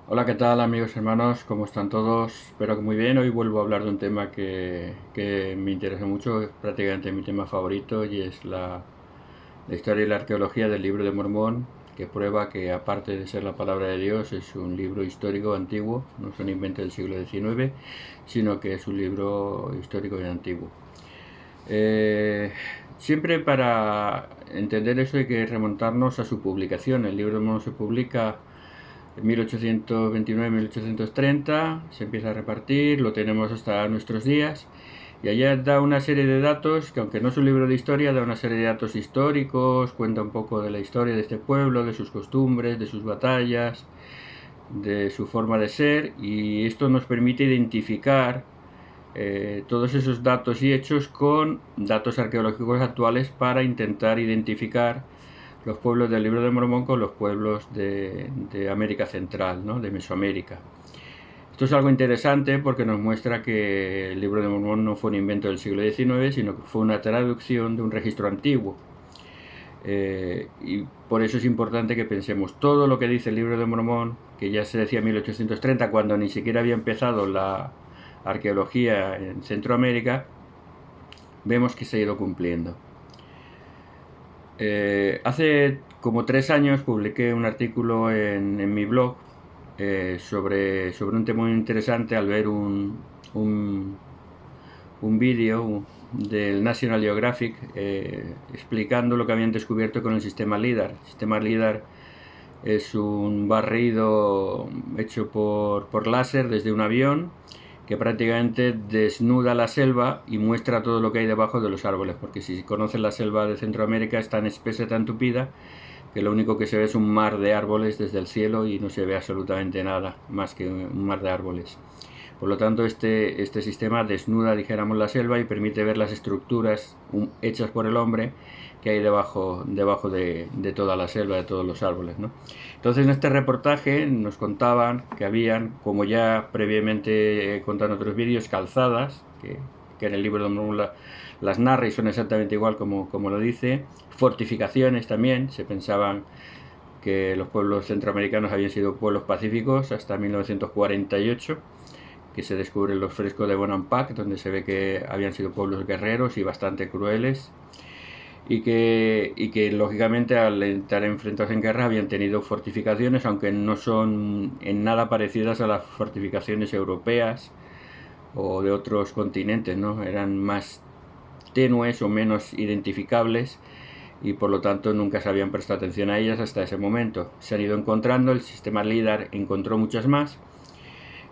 Hola, ¿qué tal amigos, hermanos? ¿Cómo están todos? Espero que muy bien. Hoy vuelvo a hablar de un tema que me interesa mucho, es prácticamente mi tema favorito y es la historia y la arqueología del libro de Mormón, que prueba que aparte de ser la palabra de Dios es un libro histórico antiguo, no es un invento del siglo XIX, sino que es un libro histórico y antiguo. Eh, Siempre para entender eso hay que remontarnos a su publicación. El libro de Mormón se publica en 1829-1830, se empieza a repartir, lo tenemos hasta nuestros días, y allá da una serie de datos que, aunque no es un libro de historia, da una serie de datos históricos, cuenta un poco de la historia de este pueblo, de sus costumbres, de sus batallas, de su forma de ser, y esto nos permite identificar todos esos datos y hechos con datos arqueológicos actuales para intentar identificar los pueblos del Libro de Mormón con los pueblos de América Central, ¿no? De Mesoamérica. Esto es algo interesante porque nos muestra que el Libro de Mormón no fue un invento del siglo XIX, sino que fue una traducción de un registro antiguo. Y por eso es importante que pensemos todo lo que dice el Libro de Mormón, que ya se decía en 1830, cuando ni siquiera había empezado la arqueología en Centroamérica, vemos que se ha ido cumpliendo. Hace como 3 años publiqué un artículo en mi blog sobre un tema muy interesante al ver un vídeo del National Geographic explicando lo que habían descubierto con el sistema LIDAR. El sistema LIDAR es un barrido hecho por láser desde un avión que prácticamente desnuda la selva y muestra todo lo que hay debajo de los árboles, porque si conocen la selva de Centroamérica es tan espesa, tan tupida, que lo único que se ve es un mar de árboles desde el cielo y no se ve absolutamente nada más que un mar de árboles. Por lo tanto, este sistema desnuda, dijéramos, la selva y permite ver las estructuras hechas por el hombre que hay debajo de toda la selva, de todos los árboles, ¿no? Entonces, en este reportaje nos contaban que habían, como ya previamente he contado en otros vídeos, calzadas, que en el libro de Mormón las narra y son exactamente igual como lo dice, fortificaciones también, se pensaban que los pueblos centroamericanos habían sido pueblos pacíficos hasta 1948, que se descubren los frescos de Bonampak, donde se ve que habían sido pueblos guerreros y bastante crueles, y que lógicamente al estar enfrentados en guerra habían tenido fortificaciones, aunque no son en nada parecidas a las fortificaciones europeas o de otros continentes, ¿no? Eran más tenues o menos identificables y por lo tanto nunca se habían prestado atención a ellas hasta ese momento. Se han ido encontrando, el sistema LIDAR encontró muchas más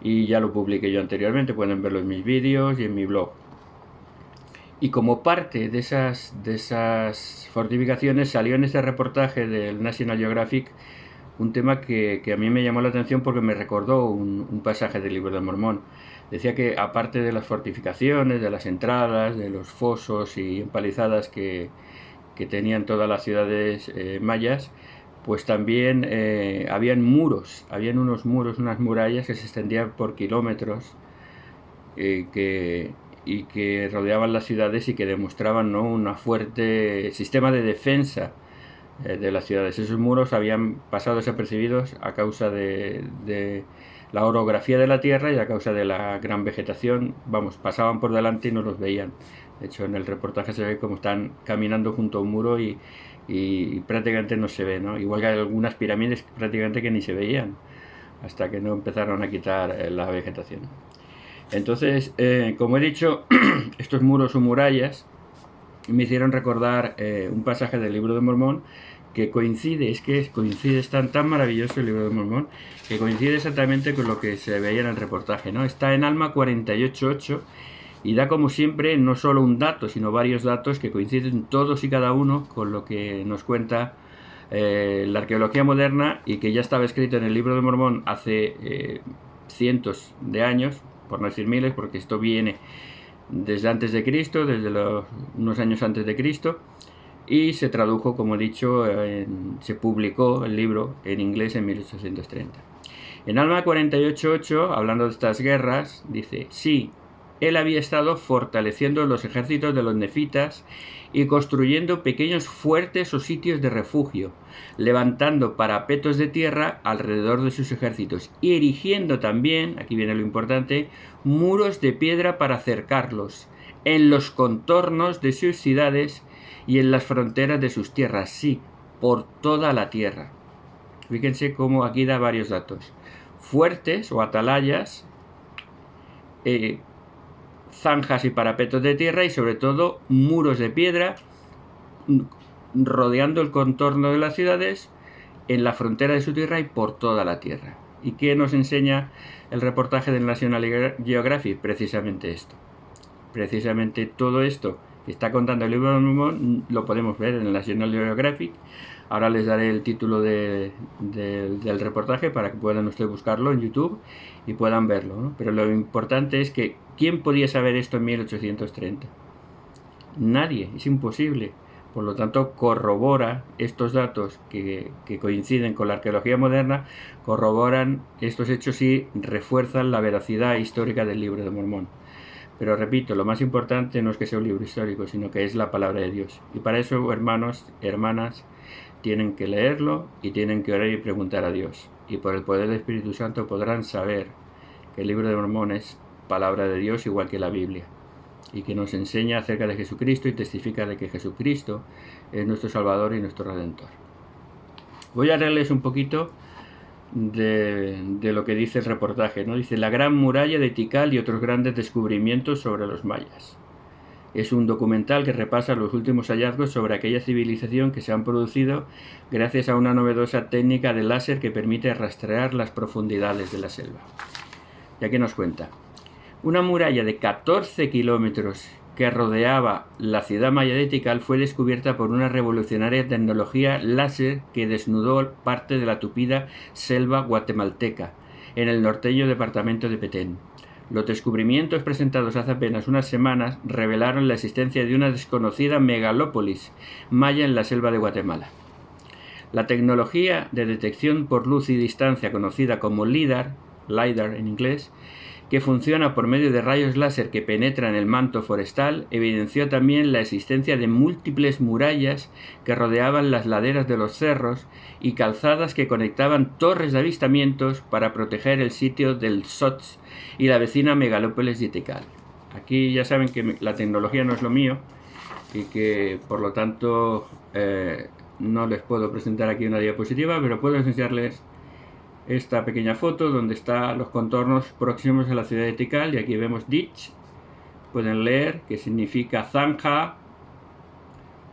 y ya lo publiqué yo anteriormente, pueden verlo en mis vídeos y en mi blog. Y como parte de esas fortificaciones salió en este reportaje del National Geographic un tema que a mí me llamó la atención porque me recordó un pasaje del Libro de Mormón. Decía que aparte de las fortificaciones, de las entradas, de los fosos y empalizadas que tenían todas las ciudades mayas, pues también habían unos muros, unas murallas que se extendían por kilómetros eh, que, y que rodeaban las ciudades y que demostraban, ¿no?, un fuerte sistema de defensa de las ciudades. Esos muros habían pasado desapercibidos a causa de la orografía de la tierra y a causa de la gran vegetación. Vamos, pasaban por delante y no los veían. De hecho, en el reportaje se ve como están caminando junto a un muro y prácticamente no se ve, ¿no? Igual que hay algunas pirámides prácticamente que ni se veían hasta que no empezaron a quitar la vegetación. Entonces, como he dicho, estos muros o murallas me hicieron recordar un pasaje del Libro de Mormón que coincide, es tan maravilloso el Libro de Mormón, que coincide exactamente con lo que se veía en el reportaje, ¿no? Está en Alma 48.8 y da, como siempre, no solo un dato, sino varios datos que coinciden todos y cada uno con lo que nos cuenta la arqueología moderna y que ya estaba escrito en el Libro de Mormón hace cientos de años, por no decir miles, porque esto viene desde antes de Cristo, desde unos años antes de Cristo, y se tradujo, como he dicho, se publicó el libro en inglés en 1830. En Alma 48.8, hablando de estas guerras, dice: sí, él había estado fortaleciendo los ejércitos de los nefitas y construyendo pequeños fuertes o sitios de refugio, levantando parapetos de tierra alrededor de sus ejércitos y erigiendo también, aquí viene lo importante, muros de piedra para cercarlos en los contornos de sus ciudades y en las fronteras de sus tierras, sí, por toda la tierra. Fíjense cómo aquí da varios datos. Fuertes o atalayas, zanjas y parapetos de tierra y sobre todo muros de piedra rodeando el contorno de las ciudades en la frontera de su tierra y por toda la tierra. ¿Y qué nos enseña el reportaje del National Geographic? Precisamente esto. Precisamente todo esto que está contando el libro de Mormón lo podemos ver en el National Geographic. Ahora les daré el título del reportaje para que puedan ustedes buscarlo en YouTube y puedan verlo, ¿no? Pero lo importante es que ¿quién podía saber esto en 1830? Nadie, es imposible. Por lo tanto, corrobora estos datos que coinciden con la arqueología moderna, corroboran estos hechos y refuerzan la veracidad histórica del Libro de Mormón. Pero repito, lo más importante no es que sea un libro histórico, sino que es la palabra de Dios. Y para eso, hermanos, hermanas, tienen que leerlo y tienen que orar y preguntar a Dios. Y por el poder del Espíritu Santo podrán saber que el Libro de Mormón es palabra de Dios igual que la Biblia. Y que nos enseña acerca de Jesucristo y testifica de que Jesucristo es nuestro Salvador y nuestro Redentor. Voy a leerles un poquito de lo que dice el reportaje, ¿no? Dice: la Gran Muralla de Tikal y otros grandes descubrimientos sobre los mayas. Es un documental que repasa los últimos hallazgos sobre aquella civilización que se han producido gracias a una novedosa técnica de láser que permite rastrear las profundidades de la selva. ¿Ya que nos cuenta? Una muralla de 14 kilómetros que rodeaba la ciudad maya de Tikal fue descubierta por una revolucionaria tecnología láser que desnudó parte de la tupida selva guatemalteca en el norteño departamento de Petén. Los descubrimientos presentados hace apenas unas semanas revelaron la existencia de una desconocida megalópolis maya en la selva de Guatemala. La tecnología de detección por luz y distancia conocida como LIDAR en inglés, que funciona por medio de rayos láser que penetran el manto forestal, evidenció también la existencia de múltiples murallas que rodeaban las laderas de los cerros y calzadas que conectaban torres de avistamientos para proteger el sitio del SOTS y la vecina megalópolis de Tikal. Aquí ya saben que la tecnología no es lo mío y que por lo tanto no les puedo presentar aquí una diapositiva, pero puedo enseñarles esta pequeña foto donde están los contornos próximos a la ciudad de Tikal, y aquí vemos Ditch, pueden leer que significa zanja,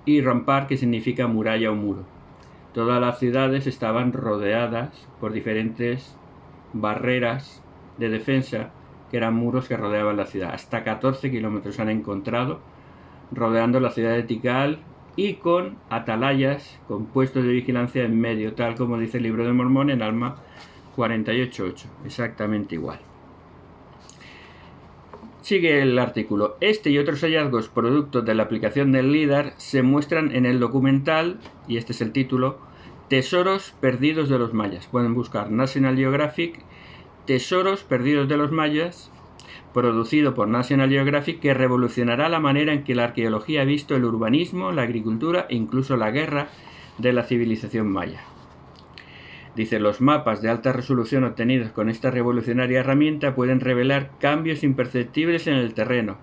y rampar, que significa muralla o muro. Todas las ciudades estaban rodeadas por diferentes barreras de defensa que eran muros que rodeaban la ciudad. Hasta 14 kilómetros han encontrado rodeando la ciudad de Tikal y con atalayas, con puestos de vigilancia en medio, tal como dice el Libro de Mormón en Alma 48.8, exactamente igual. Sigue el artículo. Este y otros hallazgos productos de la aplicación del LIDAR se muestran en el documental, y este es el título, Tesoros perdidos de los mayas. Pueden buscar National Geographic, Tesoros perdidos de los mayas, producido por National Geographic, que revolucionará la manera en que la arqueología ha visto el urbanismo, la agricultura e incluso la guerra de la civilización maya. Dice: los mapas de alta resolución obtenidos con esta revolucionaria herramienta pueden revelar cambios imperceptibles en el terreno,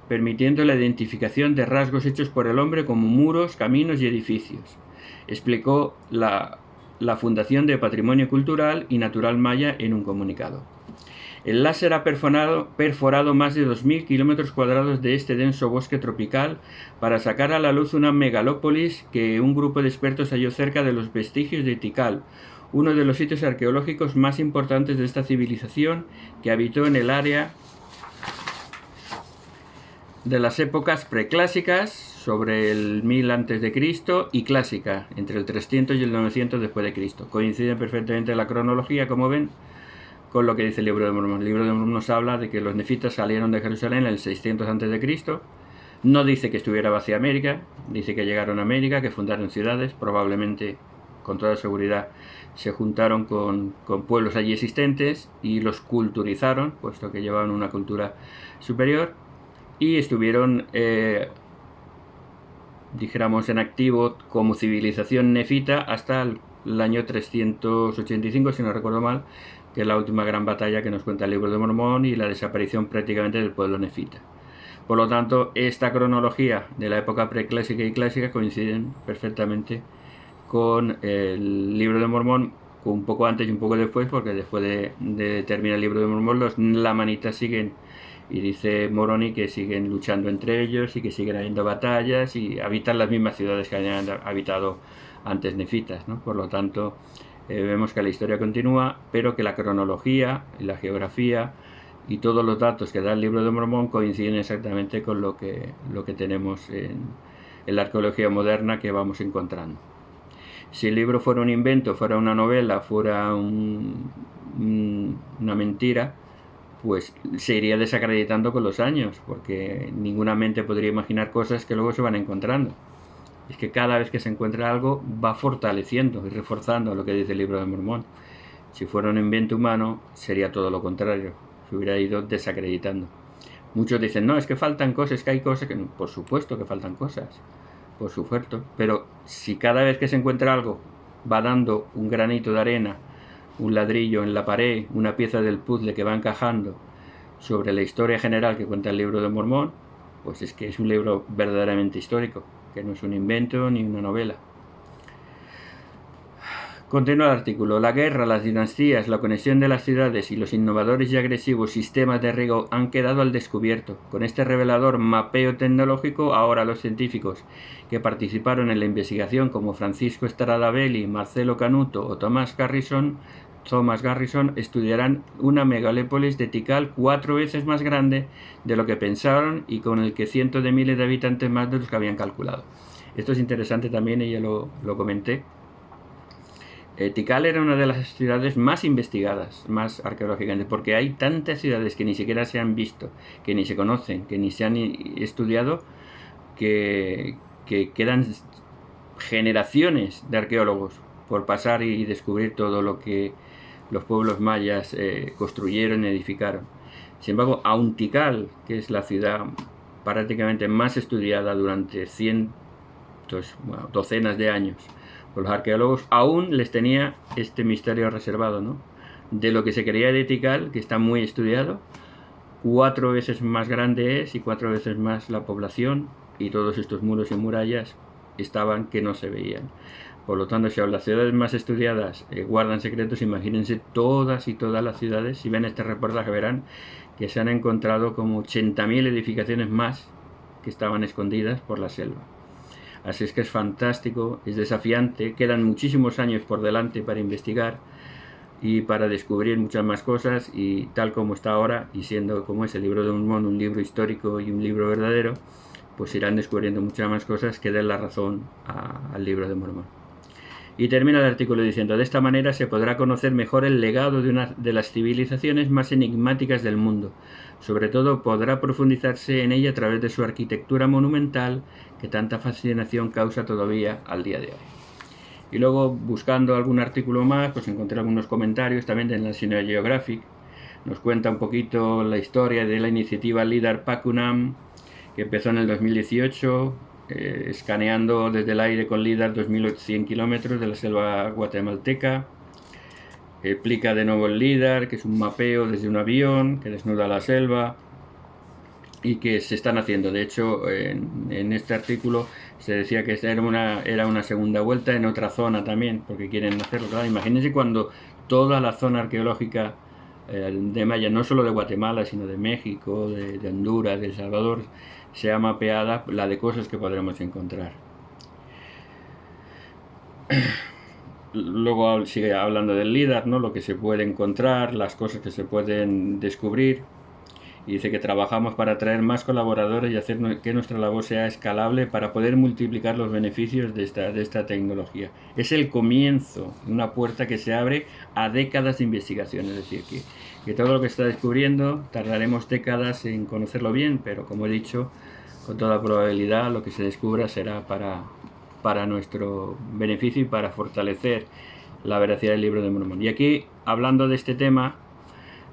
permitiendo la identificación de rasgos hechos por el hombre como muros, caminos y edificios, explicó la Fundación de Patrimonio Cultural y Natural Maya en un comunicado. El láser ha perforado más de 2.000 kilómetros cuadrados de este denso bosque tropical para sacar a la luz una megalópolis que un grupo de expertos halló cerca de los vestigios de Tikal, uno de los sitios arqueológicos más importantes de esta civilización que habitó en el área de las épocas preclásicas, sobre el 1000 a.C., y clásica, entre el 300 y el 900 después de Cristo. Coincide perfectamente la cronología, como ven, con lo que dice el Libro de Mormón. El Libro de Mormón nos habla de que los nefitas salieron de Jerusalén en el 600 a.C. No dice que estuviera vacía América, dice que llegaron a América, que fundaron ciudades, probablemente con toda seguridad se juntaron con pueblos allí existentes y los culturizaron, puesto que llevaban una cultura superior, y estuvieron, dijéramos, en activo como civilización nefita hasta el año 385, si no recuerdo mal, que es la última gran batalla que nos cuenta el Libro de Mormón y la desaparición prácticamente del pueblo nefita. Por lo tanto, esta cronología de la época preclásica y clásica coinciden perfectamente con el Libro de Mormón, un poco antes y un poco después, porque después de terminar el Libro de Mormón, los lamanitas siguen, y dice Moroni que siguen luchando entre ellos y que siguen habiendo batallas y habitan las mismas ciudades que habían habitado antes nefitas, ¿no? Por lo tanto, vemos que la historia continúa, pero que la cronología y la geografía y todos los datos que da el Libro de Mormón coinciden exactamente con lo que tenemos en la arqueología moderna que vamos encontrando. Si el libro fuera un invento, fuera una novela, fuera una mentira, pues se iría desacreditando con los años, porque ninguna mente podría imaginar cosas que luego se van encontrando. Es que cada vez que se encuentra algo va fortaleciendo y reforzando lo que dice el Libro de Mormón. Si fuera un invento humano, sería todo lo contrario, se hubiera ido desacreditando. Muchos dicen, no, es que faltan cosas, que hay cosas que... Por supuesto que faltan cosas, por supuesto, pero si cada vez que se encuentra algo va dando un granito de arena, un ladrillo en la pared, una pieza del puzzle que va encajando sobre la historia general que cuenta el Libro de Mormón, pues es que es un libro verdaderamente histórico, que no es un invento ni una novela. Continúa el artículo. La guerra, las dinastías, la conexión de las ciudades y los innovadores y agresivos sistemas de riego han quedado al descubierto. Con este revelador mapeo tecnológico, ahora los científicos que participaron en la investigación, como Francisco Stradabelli, Marcelo Canuto o Thomas Garrison, estudiarán una megalópolis de Tikal 4 veces más grande de lo que pensaron y con el que cientos de miles de habitantes más de los que habían calculado. Esto es interesante también, y ya lo comenté. Tikal era una de las ciudades más investigadas, más arqueológicamente, porque hay tantas ciudades que ni siquiera se han visto, que ni se conocen, que ni se han estudiado, que quedan generaciones de arqueólogos por pasar y descubrir todo lo que los pueblos mayas construyeron y edificaron. Sin embargo, aun Tikal, que es la ciudad prácticamente más estudiada durante docenas de años, los arqueólogos, aún les tenía este misterio reservado, ¿no? De lo que se creía de Tikal, que está muy estudiado, 4 veces más grande es y 4 veces más la población, y todos estos muros y murallas estaban que no se veían. Por lo tanto, si las ciudades más estudiadas guardan secretos, imagínense todas y todas las ciudades. Si ven este reportaje verán que se han encontrado como 80.000 edificaciones más que estaban escondidas por la selva. Así es que es fantástico, es desafiante, quedan muchísimos años por delante para investigar y para descubrir muchas más cosas, y tal como está ahora, y siendo como es el Libro de Mormón un libro histórico y un libro verdadero, pues irán descubriendo muchas más cosas que den la razón al Libro de Mormón. Y termina el artículo diciendo, de esta manera se podrá conocer mejor el legado de una de las civilizaciones más enigmáticas del mundo. Sobre todo podrá profundizarse en ella a través de su arquitectura monumental que tanta fascinación causa todavía al día de hoy. Y luego, buscando algún artículo más, pues encontré algunos comentarios también de National Geographic. Nos cuenta un poquito la historia de la iniciativa LIDAR PACUNAM, que empezó en el 2018, escaneando desde el aire con LIDAR 2.100 kilómetros de la selva guatemalteca. Explica de nuevo el LIDAR, que es un mapeo desde un avión que desnuda la selva y que se están haciendo. De hecho, en este artículo se decía que era una segunda vuelta en otra zona también, porque quieren hacerlo. Claro, imagínense cuando toda la zona arqueológica de Maya, no solo de Guatemala, sino de México, de Honduras, de El Salvador, sea mapeada, la de cosas que podremos encontrar. Luego sigue hablando del LIDAR, ¿no? Lo que se puede encontrar, las cosas que se pueden descubrir. Y dice que trabajamos para atraer más colaboradores y hacer que nuestra labor sea escalable para poder multiplicar los beneficios de esta tecnología. Es el comienzo, una puerta que se abre a décadas de investigación. Es decir, que todo lo que está descubriendo tardaremos décadas en conocerlo bien, pero como he dicho, con toda probabilidad lo que se descubra será para para nuestro beneficio y para fortalecer la veracidad del Libro de Mormón. Y aquí, hablando de este tema,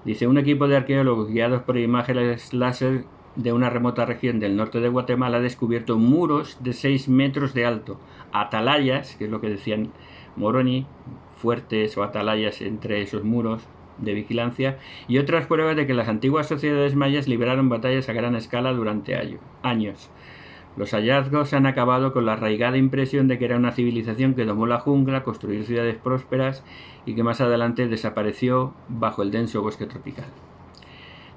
dice: un equipo de arqueólogos guiados por imágenes láser de una remota región del norte de Guatemala ha descubierto muros de 6 metros de alto, atalayas, que es lo que decían Moroni, fuertes o atalayas entre esos muros de vigilancia, y otras pruebas de que las antiguas sociedades mayas libraron batallas a gran escala durante años. Los hallazgos han acabado con la arraigada impresión de que era una civilización que domó la jungla, construyó ciudades prósperas y que más adelante desapareció bajo el denso bosque tropical.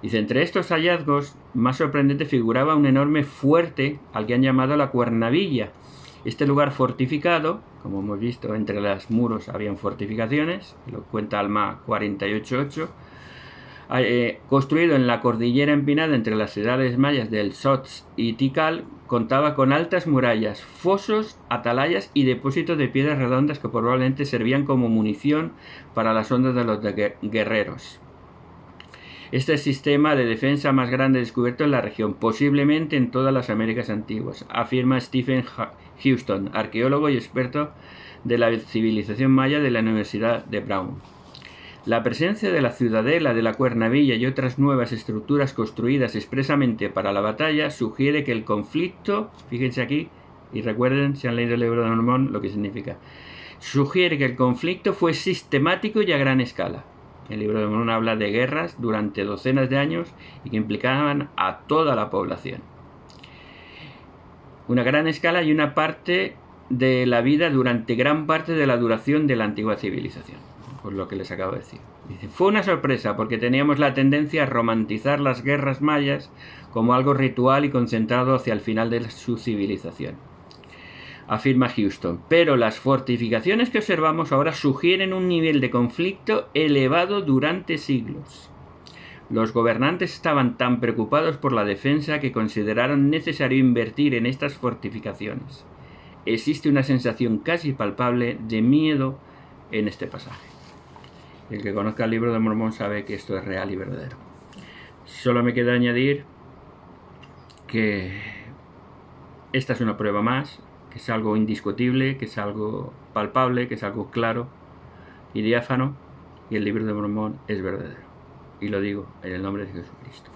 Dice: entre estos hallazgos, más sorprendente figuraba un enorme fuerte al que han llamado la Cuernavilla. Este lugar fortificado, como hemos visto, entre los muros habían fortificaciones, lo cuenta Alma 48.8, construido en la cordillera empinada entre las ciudades mayas del Sots y Tikal, contaba con altas murallas, fosos, atalayas y depósitos de piedras redondas que probablemente servían como munición para las ondas de los guerreros. Este es el sistema de defensa más grande descubierto en la región, posiblemente en todas las Américas antiguas, afirma Stephen Houston, arqueólogo y experto de la civilización maya de la Universidad de Brown. La presencia de la ciudadela de la Cuernavilla y otras nuevas estructuras construidas expresamente para la batalla sugiere que el conflicto, fíjense aquí, y recuerden, si han leído el Libro de Mormón, lo que significa, sugiere que el conflicto fue sistemático y a gran escala. El Libro de Mormón habla de guerras durante docenas de años y que implicaban a toda la población. Una gran escala y una parte de la vida durante gran parte de la duración de la antigua civilización. Por lo que les acabo de decir. Dice: fue una sorpresa porque teníamos la tendencia a romantizar las guerras mayas como algo ritual y concentrado hacia el final de su civilización, afirma Houston. Pero las fortificaciones que observamos ahora sugieren un nivel de conflicto elevado durante siglos. Los gobernantes estaban tan preocupados por la defensa que consideraron necesario invertir en estas fortificaciones. Existe una sensación casi palpable de miedo en este pasaje. El que conozca el Libro de Mormón sabe que esto es real y verdadero. Solo me queda añadir que esta es una prueba más, que es algo indiscutible, que es algo palpable, que es algo claro y diáfano, y el Libro de Mormón es verdadero. Y lo digo en el nombre de Jesucristo.